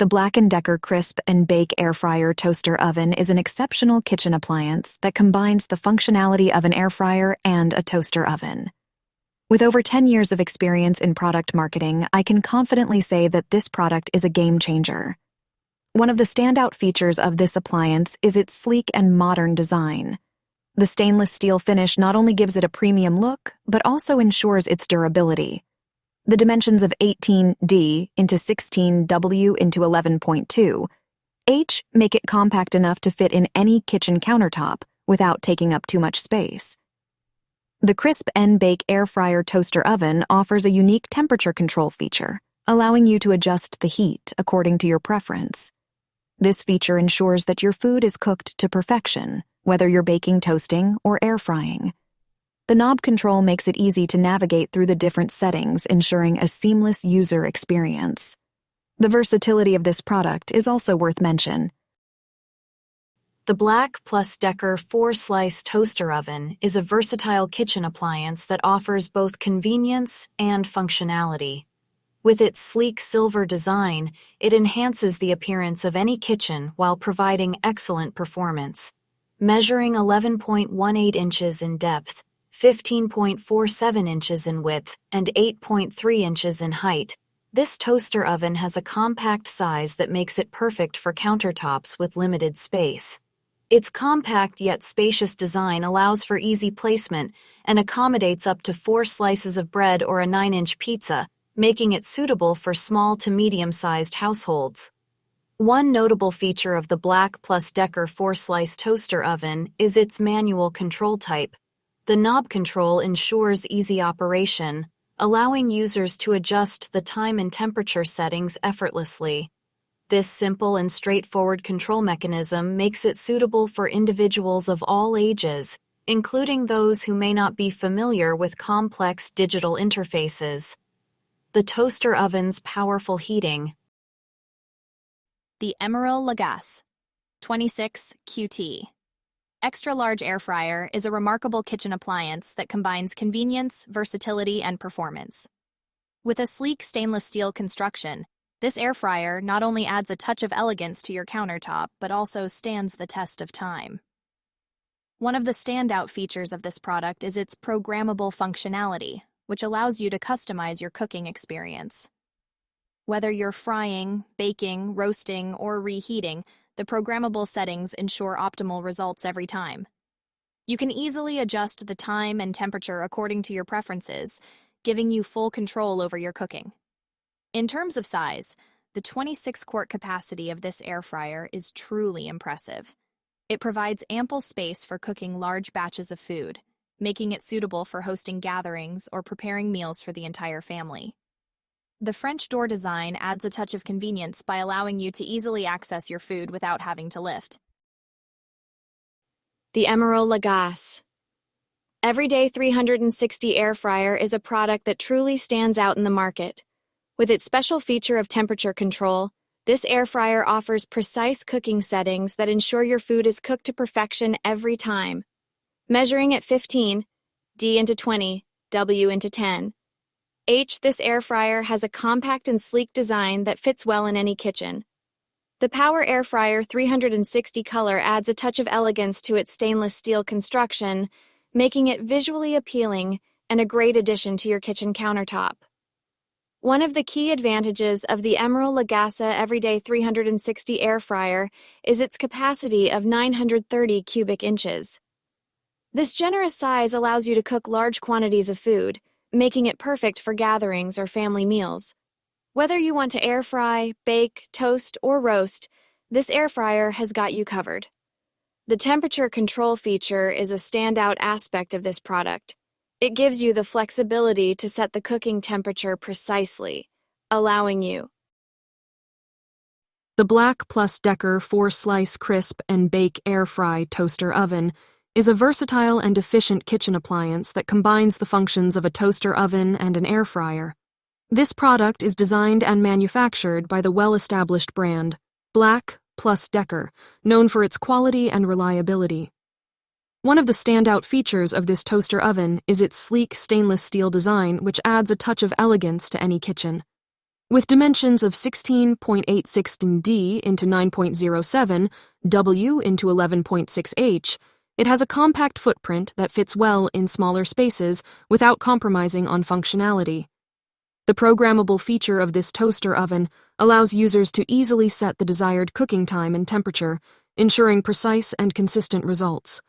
The Black & Decker Crisp and Bake Air Fryer Toaster Oven is an exceptional kitchen appliance that combines the functionality of an air fryer and a toaster oven. With over 10 years of experience in product marketing, I can confidently say that this product is a game changer. One of the standout features of this appliance is its sleek and modern design. The stainless steel finish not only gives it a premium look, but also ensures its durability. The dimensions of 18D into 16W into 11.2 H make it compact enough to fit in any kitchen countertop without taking up too much space. The Crisp and Bake Air Fryer Toaster Oven offers a unique temperature control feature, allowing you to adjust the heat according to your preference. This feature ensures that your food is cooked to perfection, whether you're baking, toasting, or air frying. The knob control makes it easy to navigate through the different settings, ensuring a seamless user experience. The versatility of this product is also worth mention. The Black + Decker 4-slice toaster oven is a versatile kitchen appliance that offers both convenience and functionality. With its sleek silver design, it enhances the appearance of any kitchen while providing excellent performance. Measuring 11.18 inches in depth, 15.47 inches in width, and 8.3 inches in height, this toaster oven has a compact size that makes it perfect for countertops with limited space. Its compact yet spacious design allows for easy placement and accommodates up to 4 slices of bread or a 9-inch pizza, making it suitable for small to medium-sized households. One notable feature of the Black + Decker 4-slice toaster oven is its manual control type. The knob control ensures easy operation, allowing users to adjust the time and temperature settings effortlessly. This simple and straightforward control mechanism makes it suitable for individuals of all ages, including those who may not be familiar with complex digital interfaces. The toaster oven's powerful heating. The Emerald Lagasse 26 QT Extra Large Air Fryer is a remarkable kitchen appliance that combines convenience, versatility, and performance. With a sleek stainless steel construction, this air fryer not only adds a touch of elegance to your countertop, but also stands the test of time. One of the standout features of this product is its programmable functionality, which allows you to customize your cooking experience. Whether you're frying, baking, roasting, or reheating, the programmable settings ensure optimal results every time. You can easily adjust the time and temperature according to your preferences, giving you full control over your cooking. In terms of size, the 26-quart capacity of this air fryer is truly impressive. It provides ample space for cooking large batches of food, making it suitable for hosting gatherings or preparing meals for the entire family. The French door design adds a touch of convenience by allowing you to easily access your food without having to lift. The Emerald Lagasse Everyday 360 Air Fryer is a product that truly stands out in the market. With its special feature of temperature control, this air fryer offers precise cooking settings that ensure your food is cooked to perfection every time. Measuring at 15, D into 20, W into 10. This air fryer has a compact and sleek design that fits well in any kitchen. The Power Air Fryer 360 color adds a touch of elegance to its stainless steel construction, making it visually appealing and a great addition to your kitchen countertop. One of the key advantages of the Emerald Lagasse Everyday 360 Air Fryer is its capacity of 930 cubic inches. This generous size allows you to cook large quantities of food, making it perfect for gatherings or family meals. Whether you want to air fry, bake, toast, or roast, this air fryer has got you covered. The temperature control feature is a standout aspect of this product. It gives you the flexibility to set the cooking temperature precisely, allowing you. The Black + Decker 4-slice crisp and bake air fry toaster oven is a versatile and efficient kitchen appliance that combines the functions of a toaster oven and an air fryer. This product is designed and manufactured by the well-established brand Black + Decker, known for its quality and reliability. One of the standout features of this toaster oven is its sleek stainless steel design, which adds a touch of elegance to any kitchen. With dimensions of 16.86D into 9.07, W into 11.6H, it has a compact footprint that fits well in smaller spaces without compromising on functionality. The programmable feature of this toaster oven allows users to easily set the desired cooking time and temperature, ensuring precise and consistent results.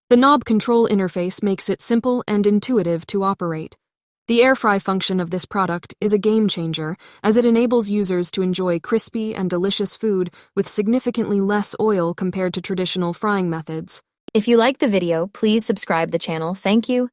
The knob control interface makes it simple and intuitive to operate. The air fry function of this product is a game changer, as it enables users to enjoy crispy and delicious food with significantly less oil compared to traditional frying methods. If you like the video, please subscribe the channel. Thank you.